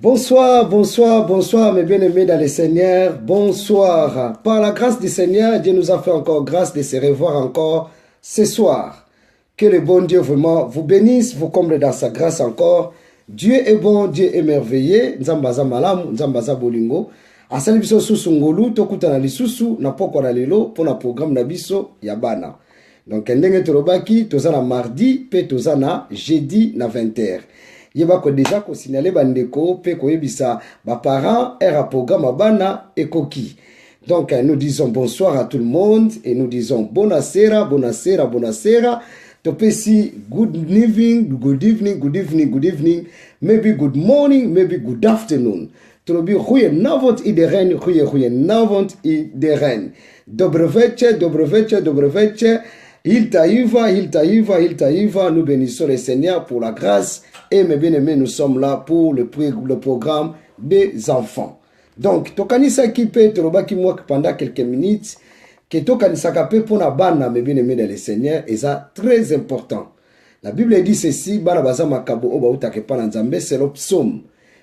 Bonsoir, bonsoir, bonsoir mes bien-aimés dans le Seigneur, bonsoir. Par la grâce du Seigneur, Dieu nous a fait encore grâce de se revoir encore ce soir. Que le bon Dieu vraiment vous bénisse, vous comble dans sa grâce encore. Dieu est bon, Dieu est merveilleux. Nzambaza malamu, nzambaza bolingo. Asali biso susu ngolu, tokuta na lisusu, na poko na lelo, pour na programme na biso ya bana. Donc ndenge tolobaki, toza na mardi, pe toza na jeudi na 20h. Yeba ko déjà ko signaler bandeko pe ko yebisa ba parents era programme bana ekoki. Donc nous disons bonsoir à tout le monde et nous disons buonasera, buonasera, buonasera. Topesi good evening, good evening, good evening, good evening, maybe good morning, maybe good afternoon. Trobi goedenavond iedereen, goedenavond iedereen. Dobre večer, dobre večer, dobre večer. Il taïva, nous bénissons le Seigneur pour la grâce et mes bien-aimés, nous sommes là pour le programme des enfants. Donc, tokanisa ki pe tolobaki moi pendant quelques minutes, que tokanisa ka pe pour na bana mes bien-aimés dans le Seigneur, et ça très important. La Bible dit ceci, bana baza makabo oba utake pa na nzambe, c'est le psaume.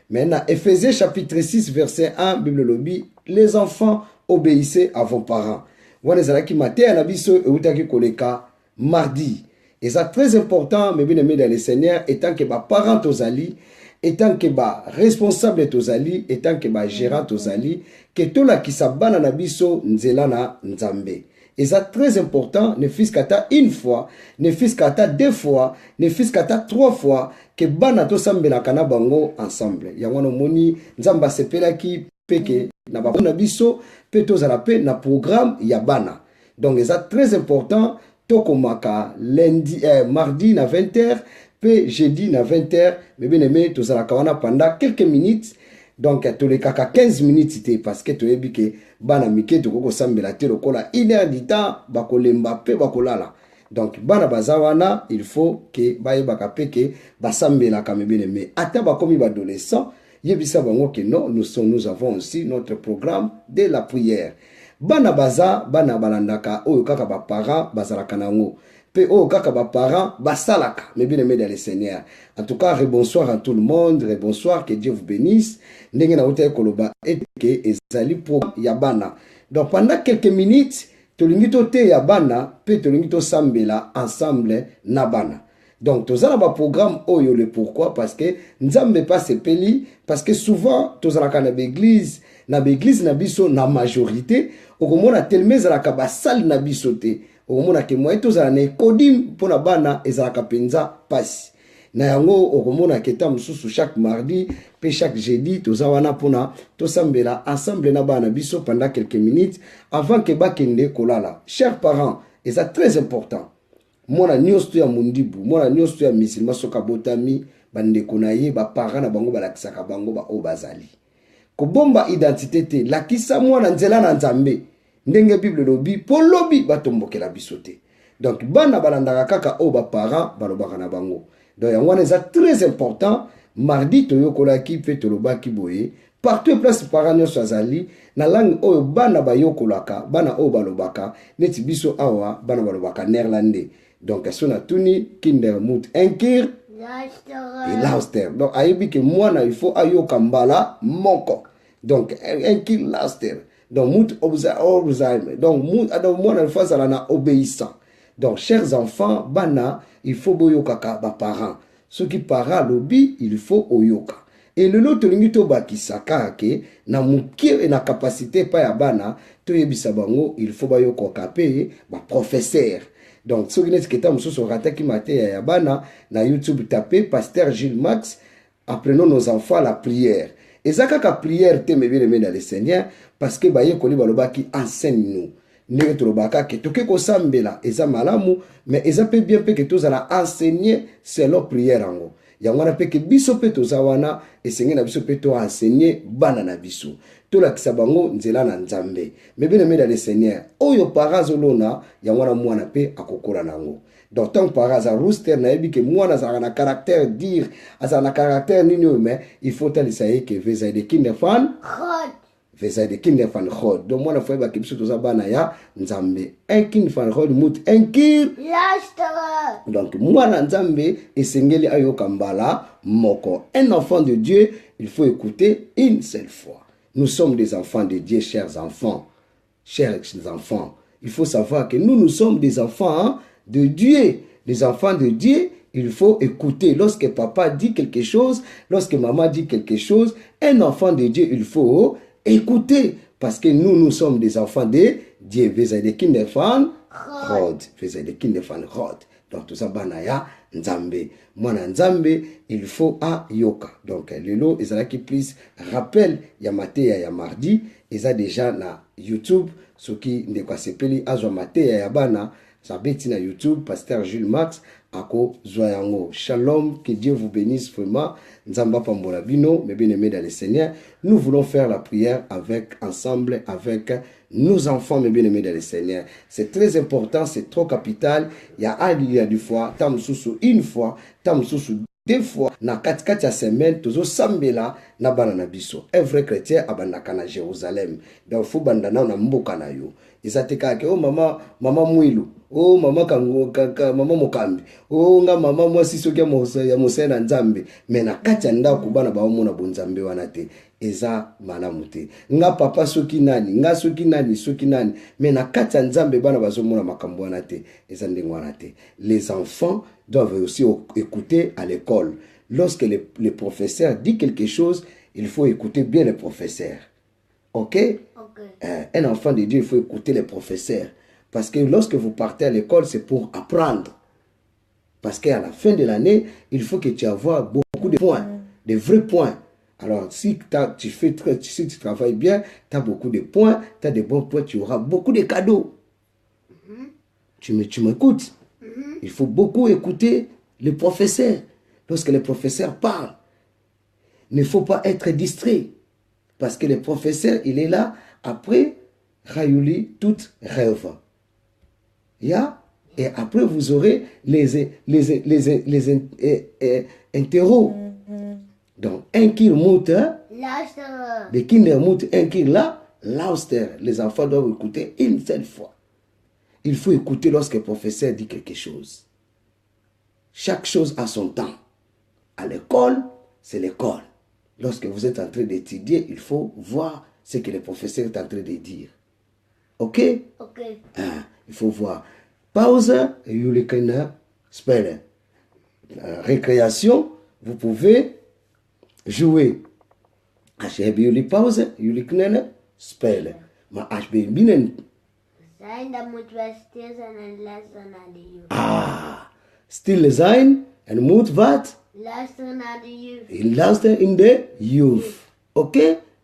Maintenant, Éphésiens chapitre 6 verset 1, Bible lobi, les enfants obéissez à vos parents. Wana ezalaki matin na biso eutaki koleka mardi. Et ça très important, mes bien-aimés dans le Seigneur, étant que ba parents tozali, étant que ba responsable tozali, étant que ba gérant tozali, que tola ki sa bana na biso nzela na nzambe. Et ça très important, ne fils kata une fois, ne fils kata deux fois, ne fils kata trois fois, que bana to sambela kana bango ensemble. Yangono moni nzamba sepelaki peke na ba na biso pe tozala pe na programme ya bana. Donc c'est très important tokomaka lundi mardi na 20h pe jeudi na 20h mais bien aimé tozala kawana pendant quelques minutes. Donc tolekaka 15 minutes te parce que toyebi ke bana mike tokoko sambela te lokola 1 heure du temps bakolemba pe bakolala. Donc bana bazawana il faut que bayebaka pe ke basambela ka bien aimé ata bakomi adolescent. Yebisa bango que non, nous avons aussi notre programme de la prière. Bana baza, bana balandaka, oyo kaka ba parents bazalaka nango. Pe oyo kaka ba parents basalaka. Mais bien aimé dans le Seigneur. En tout cas, bonsoir à tout le monde, bonsoir, que Dieu vous bénisse. Ndenge na uta koloba et que ezali programme ya bana. Donc pendant quelques minutes, tolingi to te ya bana, pe tolingi to sambela ensemble na bana. Donc, tous les programme oyo le pourquoi parce que nzambe pas se peli parce que souvent tous les l'église na biso na majorité okomona tellement za la ba salle na biso te okomona ke moi tous les kodim pour na bana ezalaka penza pasi na yango okomona ke ta mususu chaque mardi pe chaque jeudi tous wana pona to sambela ensemble na bana biso pendant quelques minutes avant que bakende kolala. Chers parents, et c'est très important. Mwana nyonso ya mundibu, mwana nyonso ya misilma soka botami, bandeko na ye, ba parents na bango balakisaka bango ba obazali. Ko bomba identité te, lakisa mwana nzela na nzambe. Ndenge Bible lobi, po lobi batombokela biso te. Donc bana balandaka kaka o ba parents balobaka na bango. Donc yango eza très important, mardi toyokolaki pe tolobaki boye, partout place parents nyonso azali na langue oyo bana bayokolaka, bana o balobaka, neti biso awa bana balobaka néerlandais. Donc, si on a tout ni kindermout enkir et lauster. Donc, ayebi que moi, il faut ayo kambala moko. Donc, enkir lauster. Donc, mout obzaime. Donc, moi, il faut ça na obéissant. Donc, chers enfants, bana, il faut boyokaka ba parents. Ceux qui parlent lobby, il faut oyoka. Et le lot to bakisaka ke na mukie et na capacité pa ya bana to yebisa bango, il faut bayokoka pe ba professeur. Donc, si vous avez qui na YouTube, tapez Pasteur Gilles Max, apprenons nos enfants à la prière. Et ça, la prière, te me bien dans le Seigneur, parce que baye koli baloba qui enseigne nous. Nege tolobaka ke toke ko sambela, eza malamu, mais eza pe bien pe que tous ala enseigner selon prière ango. Yangwana pe ke biso pe tozawana, et seigneur na biso pe to enseigner bana na biso. Tola kisabango nzela na nzambe. Mais bien aimé dans le Seigneur, oyo parazolona, yangwana mwana pe akokola nango. Donc tant paraza rooster na ebi ke mwana za na caractère dire, asa na caractère nini mais il faut tali saye ke veza de kinderfan. vezali kinder van God. Donc moi na foi ba kipso toza bana ya nzambe. Un kind van God mut un kir. Donc moi na nzambe esengeli ayoka mbala moko. Un enfant de Dieu, il faut écouter une seule fois. Nous sommes des enfants de Dieu, chers enfants. Chers enfants, il faut savoir que nous sommes des enfants de Dieu. Les enfants de Dieu, il faut écouter. Lorsque papa dit quelque chose, lorsque maman dit quelque chose, un enfant de Dieu, il faut écouter. Parce que nous sommes des enfants de Dieu. Vous êtes des kinder van God. Vous êtes des kinder van God. Donc tout ça, banaya, nzambe. Moi, nzambe, il faut a yoka. Donc, lelo, ils qui plus rappel, ya maté, ya mardi, ils ont déjà na YouTube, ce qui n'est pas sepeli, azwa maté, ya bana, ça bêti na YouTube, Pasteur Jules Max, ako zoyango. Shalom, que Dieu vous bénisse vraiment. Nzamba pambola bino, mes bien-aimés dans le Seigneur. Nous voulons faire la prière ensemble avec nos enfants, mes bien-aimés dans le Seigneur. C'est très important, c'est trop capital. Il y a du fois, tam sousou une fois, tam sousou deux fois, na 4 semaines, tozo sambela na banana biso. Un vrai chrétien abandaka na Jérusalem. Donc faut bandana na mboka na yo. Izateka ke oh mama mwilu. Oh mama kango mama mokambi. Oh nga mama mwasi soki ya mosena nzambe. Mais na kati ndako bana ba omona bonzambe wana te. Eza malamu te. Nga papa soki nani, nga soki nani. Mais na kati nzambe bana bazomona makambo wana te. Eza ndenge wana te. Les enfants doivent aussi écouter à l'école. Lorsque le professeur dit quelque chose, il faut écouter bien le professeur. Ok? Un enfant de Dieu, il faut écouter les professeurs. Parce que lorsque vous partez à l'école, c'est pour apprendre. Parce qu'à la fin de l'année, il faut que tu aies beaucoup de points, de vrais points. Alors, si tu travailles bien, tu as beaucoup de points, tu as de bons points, tu auras beaucoup de cadeaux. Tu m'écoutes. Il faut beaucoup écouter les professeurs. Lorsque les professeurs parlent, il ne faut pas être distrait. Parce que le professeur, il est là, après, Rayouli, tout rêve. Yeah? Et après, vous aurez les interros. Donc, un qui monte, les kinder montent, un qui là, lauster. Les enfants doivent écouter une seule fois. Il faut écouter lorsque le professeur dit quelque chose. Chaque chose a son temps. À l'école, c'est l'école. Lorsque vous êtes en train d'étudier, il faut voir ce que le professeur est en train de dire. Ok? Ok. Il faut voir. Pause, spell. Récréation, vous pouvez jouer. Pause, spell. Ma Zijn, dan moeten wij stil zijn en luisteren naar de juf. Stil zijn en moet wat? Luisteren naar de juf. Luisteren in de juf. Ok?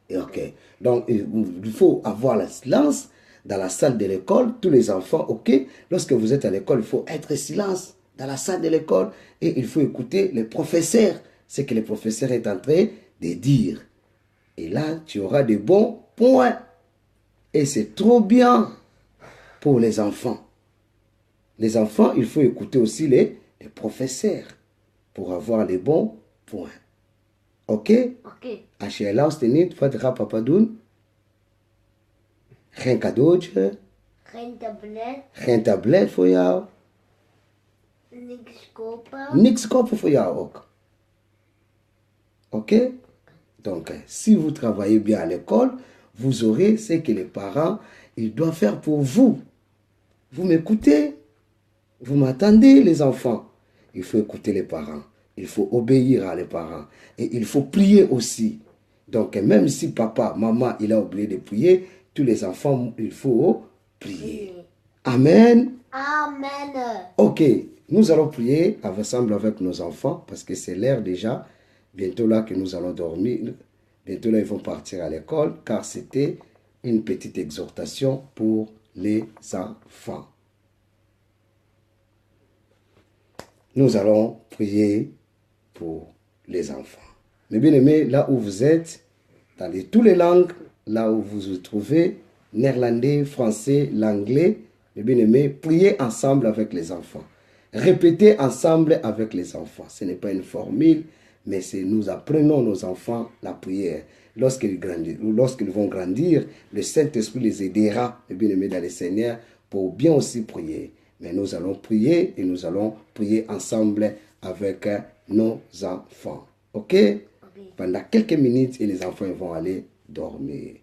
Ok. Donc, il faut avoir le silence dans la salle de l'école. Tous les enfants, ok? Lorsque vous êtes à l'école, il faut être silence dans la salle de l'école. Et il faut écouter le professeur. Ce que le professeur est en train de dire. Et là, tu auras de bons points. Et c'est trop bien pour les enfants. Les enfants, il faut écouter aussi les professeurs pour avoir les bons points. Ok? Ok. Als je luistert niet, wat gaat papa doen? Geen cadeautje. Geen tablet. Geen tablet voor jou. Niks kopen. Niks kopen voor jou ook. Ok? Donc, si vous travaillez bien à l'école, vous aurez ce que les parents, ils doivent faire pour vous. Vous m'écoutez? Vous m'attendez, les enfants? Il faut écouter les parents. Il faut obéir à les parents. Et il faut prier aussi. Donc, même si papa, maman, il a oublié de prier, tous les enfants, il faut prier. Amen. Amen. Ok, nous allons prier ensemble avec nos enfants parce que c'est l'heure déjà. Bientôt là que nous allons dormir. Bientôt là, ils vont partir à l'école car c'était une petite exhortation pour les enfants. Nous allons prier pour les enfants. Mais bien aimés, là où vous êtes, dans toutes les langues, là où vous vous trouvez, néerlandais, français, l'anglais, mais bien aimés, priez ensemble avec les enfants. Répétez ensemble avec les enfants. Ce n'est pas une formule, mais nous apprenons nos enfants la prière. Lorsqu'ils vont grandir, le Saint-Esprit les aidera, mes bien-aimés dans le Seigneur, pour bien aussi prier. Mais nous allons prier et nous allons prier ensemble avec nos enfants. Ok? Pendant quelques minutes et les enfants vont aller dormir.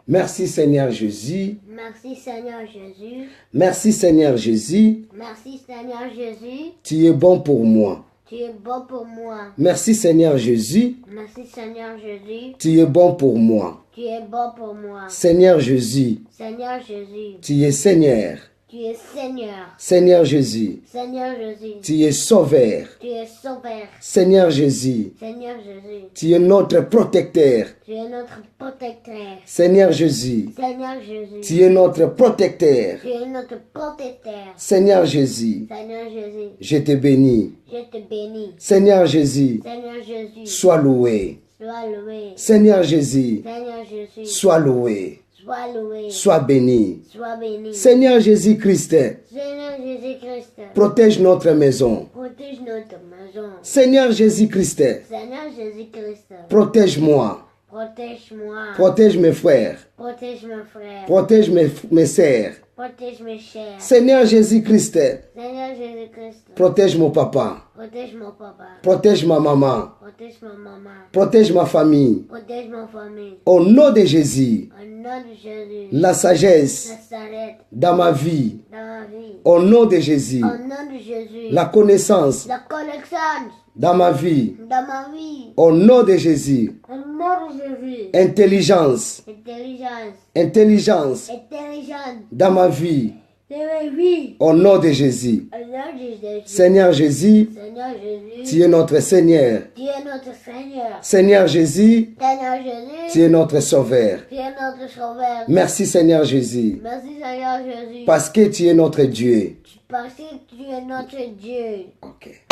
Merci Seigneur Jésus. Merci Seigneur Jésus. Merci Seigneur Jésus. Merci Seigneur Jésus. Tu es bon pour moi. Tu es bon pour moi. Merci Seigneur Jésus. Merci Seigneur Jésus. Tu es bon pour moi. Tu es bon pour moi. Seigneur Jésus. Seigneur Jésus. Tu es Seigneur. Tu es Seigneur. Seigneur Jésus. Seigneur Jésus. Tu es Sauveur. Tu es Sauveur. Seigneur Jésus. Seigneur Jésus. Tu es notre protecteur. Tu es notre protecteur. Seigneur Jésus. Seigneur Jésus. Tu es notre protecteur. Tu es notre protecteur. Seigneur Jésus. Seigneur Jésus. Je te bénis. Je te bénis. Seigneur Jésus. Seigneur Jésus. Sois loué. Sois loué. Seigneur Jésus. Seigneur Jésus. Sois loué. Sois loué. Sois béni. Sois béni. Seigneur Jésus-Christ. Seigneur Jésus-Christ. Protège notre maison. Protège notre maison. Seigneur Jésus-Christ. Seigneur Jésus-Christ. Protège-moi. Protège-moi. Protège mes frères. Protège mes frères. Protège mes sœurs. Protège mes chers. Seigneur Jésus-Christ. Seigneur Jésus-Christ. Protège mon papa. Protège mon papa. Protège ma maman. Protège ma maman. Protège ma famille. Protège ma famille. Au nom de Jésus. Au nom de Jésus. La sagesse La s'arrête dans ma vie. dans ma vie. Au nom de Jésus. Au nom de Jésus. La connaissance La connaissance dans ma vie. dans ma vie. Au nom de Jésus. Au nom de Jésus. Intelligence. Intelligence. Intelligence Intelligence dans ma vie. de ma vie. Au nom de Jésus. Au nom de Jésus. Seigneur Jésus, Seigneur Jésus. tu es notre Seigneur. Tu es notre Seigneur. Seigneur Jésus, Seigneur Jésus. tu es notre Sauveur. Tu es notre Sauveur. Merci Seigneur Jésus, Merci Seigneur Jésus. parce que tu es notre Dieu. Parce que tu es notre Dieu. Ok.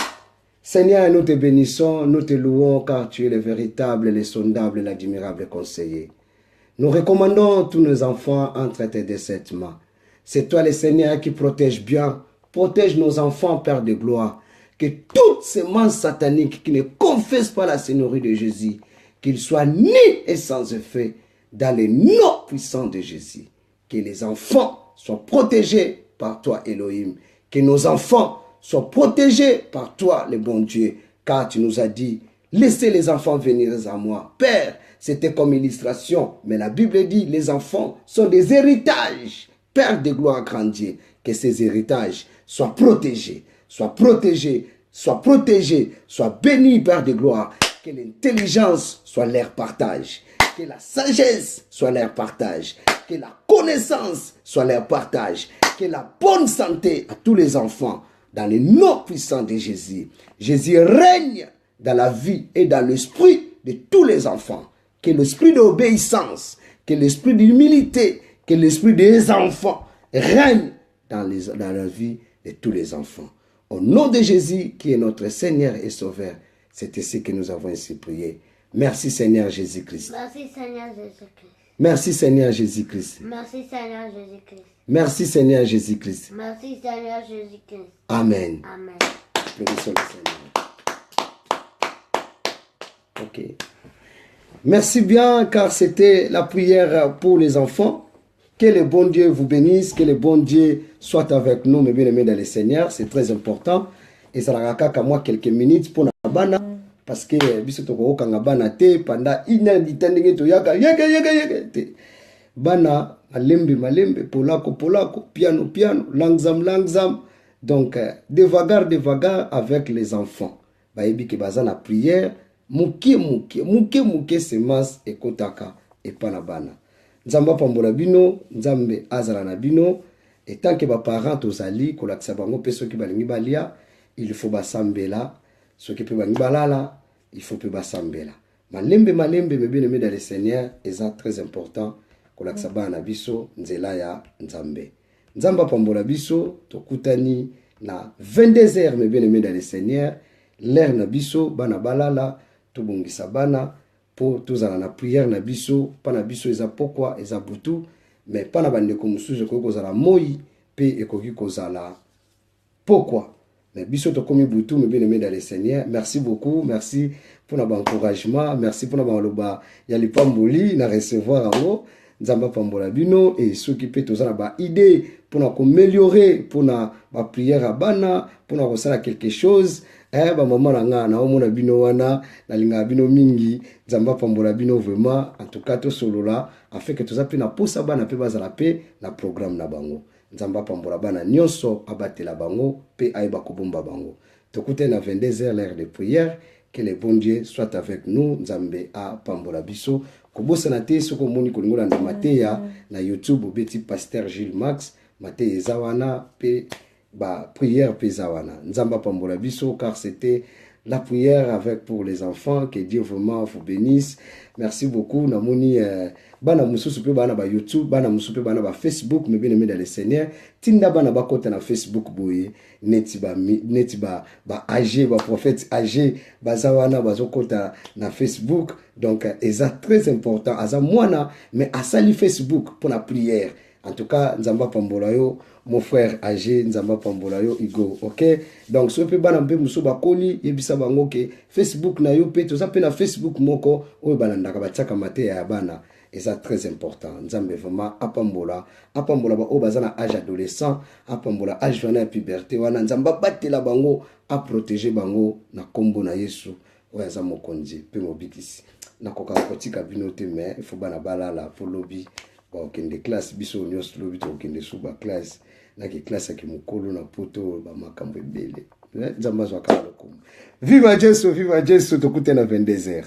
Seigneur, nous te bénissons, nous te louons car tu es le véritable, le sondable, l'admirable conseiller. Nous recommandons tous nos enfants entre tes deux mains. C'est toi le Seigneur qui protège bien, protège nos enfants, Père de gloire. Que toutes ces mains sataniques qui ne confessent pas la Seigneurie de Jésus, qu'ils soient nus et sans effet dans les noms puissants de Jésus. Que les enfants soient protégés par toi, Elohim. Que nos enfants soient protégés par toi, le bon Dieu. Car tu nous as dit, laissez les enfants venir à moi. Père, c'était comme illustration, mais la Bible dit, les enfants sont des héritages. Père de gloire, grand Dieu, que ces héritages soient protégés, soient protégés, soient protégés, soient bénis, Père de gloire. Que l'intelligence soit leur partage, que la sagesse soit leur partage, que la connaissance soit leur partage, que la bonne santé à tous les enfants, dans le nom puissant de Jésus. Jésus règne dans la vie et dans l'esprit de tous les enfants. Que l'esprit d'obéissance, que l'esprit d'humilité, que l'esprit des enfants règne dans la vie de tous les enfants. Au nom de Jésus, qui est notre Seigneur et Sauveur, c'est ici que nous avons ainsi prié. Merci Seigneur Jésus-Christ. Merci Seigneur Jésus-Christ. Merci Seigneur Jésus-Christ. Merci Seigneur Jésus-Christ. Merci Seigneur Jésus-Christ. Merci Seigneur Jésus-Christ. Amen. Amen. Applaudissons le Seigneur. Ok. Merci bien car c'était la prière pour les enfants. Que le bon Dieu vous bénisse, que le bon Dieu soit avec nous, mes bien-aimés dans le Seigneur. C'est très important. Et ça n'a qu'à moi quelques minutes pour la bana. Parce que biso toko kanga bana te pendant une heure d'itendenge to yaka te. Bana malembe polako piano langzam. Donc de vagar avec les enfants. Baebi ke baza na prière muke semence ekotaka epana bana. Nzamba pambola bino, nzambe azala na bino, et tant que ba parents tozali kolakisa bango pe soki balingi balia, il faut basambela, soki pe bangi balala, il faut pe basambela. Malembe bebe dans le Seigneur, c'est très important kolakisa bana biso nzela ya nzambe. Nzamba pambola biso tokutani na 22h mebe dans le Seigneur, l'air na biso bana balala, tobongisa bana pour tous la prière na biso, pas na biso eza pokwa eza butu, mais pas na bande ko mususu ko kozala moi pe ekoki kozala pokwa. mais biso to komi butu me bien-aimé dans le Seigneur. Merci beaucoup, merci pour notre encouragement, merci pour notre loba ya lipamboli na recevoir en nzamba pambola bino et ceux qui peut tous ba idée pour nous améliorer pour na ba prière à bana pour nous ressentir quelque chose ba maman nga na omona bino wana na linga bino mingi nzamba pambola bino vraiment en tout cas to solo là afin que tous apena posa bana pe bazala pe na programme na bango nzamba pambola bana nyonso abatela bango pe aiba kobomba bango tokute na 22h l'heure de prière. Que le bon Dieu soit avec nous. Nzambe a pambola biso. Kobosa na te soko moni kolingola na mateya na YouTube beti Pasteur Gilles Max mateya zawana pe ba prière pe zawana. Nzamba pambola biso car c'était la prière avec pour les enfants. Que Dieu vraiment vous bénisse. Merci beaucoup. Namoni bana mususu pe bana ba YouTube, bana mususu pe bana ba Facebook, me bien-aimé dans le Seigneur. Tinda bana ba kota na Facebook boye, neti ba âgé, ba prophète âgé, ba zawana ba kota na Facebook. Donc c'est très important. Aza mwana mais asali Facebook pour la prière. En tout cas, nzamba pambola yo, mon frère âgé, nzamba pambola yo Igo, OK? Donc so pe bana mpe muso ba koli yebisa bango ke Facebook na yo pe to za pe na Facebook moko oyo balandaka batiaka mate ya bana. Et ça très important. Nzambe vraiment apambola ba o bazana âge adolescent, apambola âge wana ya puberté wana nzamba batela bango a protéger bango na kombo na Yesu. Oya za mokonzi pe mobikisi. Na koka kotika bino te mais il faut bana balala pour lobby. Okende classe biso nyos lobi to okende suba classe na ki classe ki mukolo na poto ba makambo ebele nzamba zwa kala lokumu viva Jesu tokute na 22h.